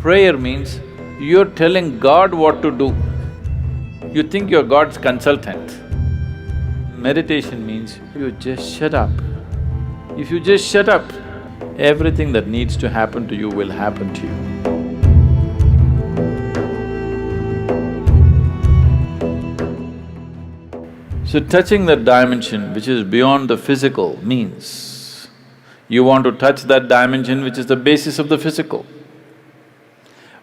Prayer means you're telling God what to do. You think you're God's consultant. Meditation means you just shut up. If you just shut up, everything that needs to happen to you will happen to you. So touching that dimension which is beyond the physical means you want to touch that dimension which is the basis of the physical.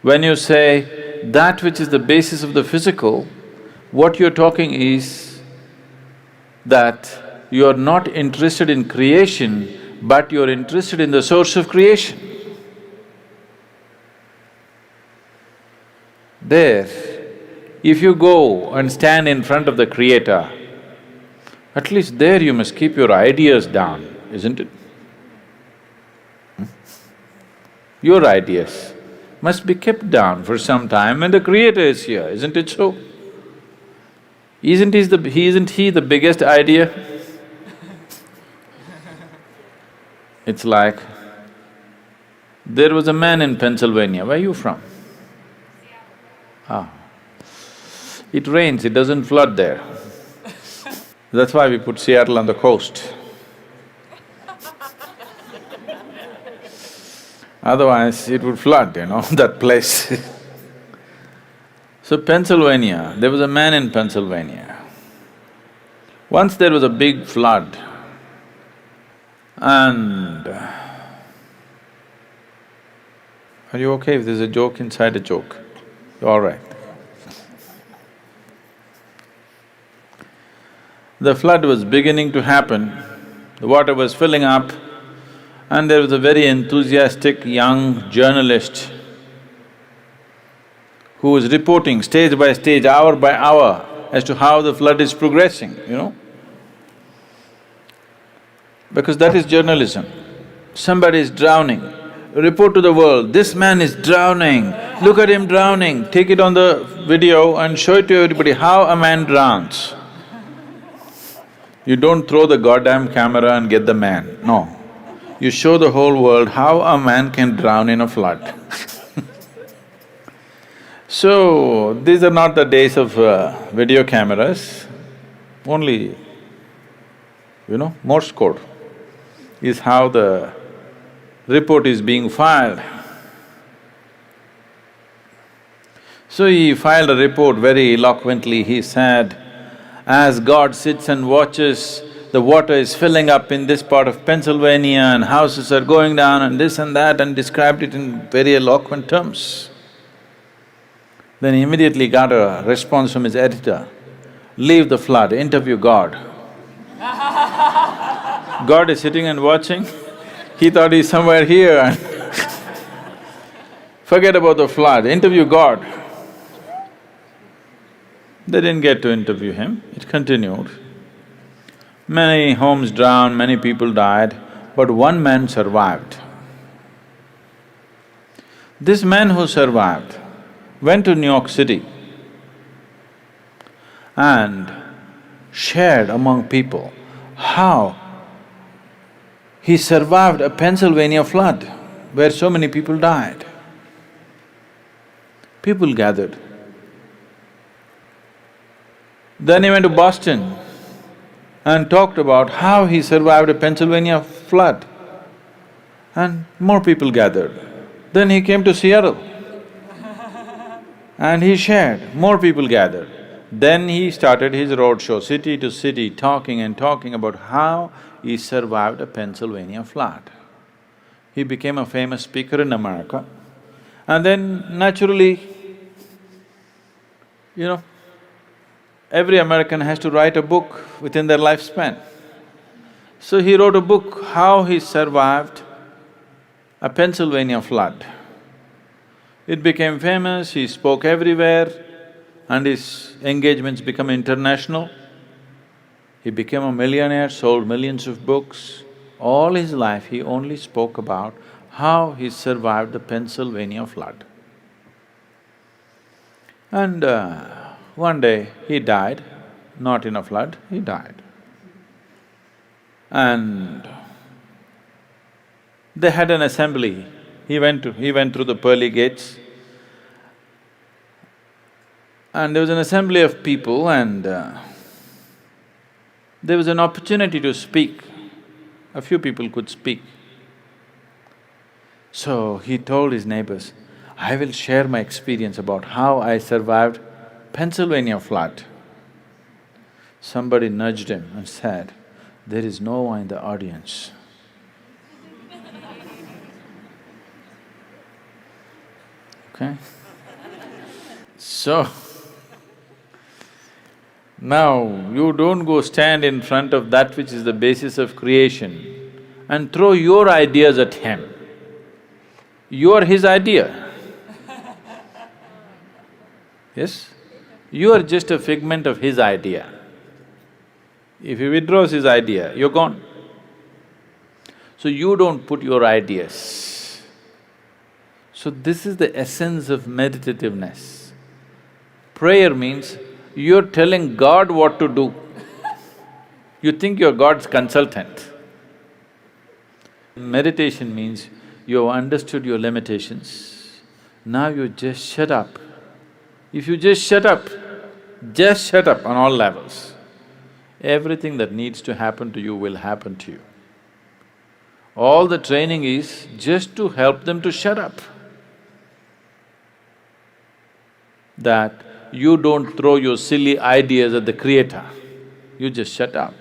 When you say that which is the basis of the physical, what you're talking is that you're not interested in creation, but you're interested in the source of creation. There, if you go and stand in front of the Creator, at least there you must keep your ideas down, isn't it? Your ideas must be kept down for some time when the Creator is here, isn't it so? Isn't he the biggest idea? It's like, there was a man in Pennsylvania, where are you from? Ah. It rains, it doesn't flood there. That's why we put Seattle on the coast. Otherwise, it would flood, that place. So Pennsylvania, there was a man in Pennsylvania. Once there was a big flood and… Are you okay if there's a joke inside a joke? You're all right. The flood was beginning to happen, the water was filling up, and there was a very enthusiastic young journalist who was reporting stage by stage, hour by hour as to how the flood is progressing, Because that is journalism. Somebody is drowning, report to the world, this man is drowning, look at him drowning, take it on the video and show it to everybody how a man drowns. You don't throw the goddamn camera and get the man, no. You show the whole world how a man can drown in a flood. So, these are not the days of video cameras, only, Morse code is how the report is being filed. So he filed a report very eloquently, he said, as God sits and watches, the water is filling up in this part of Pennsylvania and houses are going down and this and that, and described it in very eloquent terms. Then he immediately got a response from his editor, leave the flood, interview God. God is sitting and watching, he thought he's somewhere here and forget about the flood, interview God. They didn't get to interview him, it continued. Many homes drowned, many people died, but one man survived. This man who survived went to New York City and shared among people how he survived a Pennsylvania flood where so many people died. People gathered. Then he went to Boston and talked about how he survived a Pennsylvania flood, and more people gathered. Then he came to Seattle and he shared, more people gathered. Then he started his roadshow, city to city, talking and talking about how he survived a Pennsylvania flood. He became a famous speaker in America, and then naturally, every American has to write a book within their lifespan. So he wrote a book, how he survived a Pennsylvania flood. It became famous, he spoke everywhere, and his engagements became international. He became a millionaire, sold millions of books. All his life he only spoke about how he survived the Pennsylvania flood. And one day he died, not in a flood, he died. And they had an assembly. He went through the pearly gates And there was an assembly of people and there was an opportunity to speak. A few people could speak. So he told his neighbors, I will share my experience about how I survived Pennsylvania flood. Somebody nudged him and said, there is no one in the audience. Okay? So, now you don't go stand in front of that which is the basis of creation and throw your ideas at him. You are his idea. Yes? You are just a figment of his idea. If he withdraws his idea, you're gone. So you don't put your ideas. So this is the essence of meditativeness. Prayer means you're telling God what to do. You think you're God's consultant. Meditation means you have understood your limitations, now you just shut up. If you just shut up on all levels, everything that needs to happen to you will happen to you. All the training is just to help them to shut up. That you don't throw your silly ideas at the Creator, you just shut up.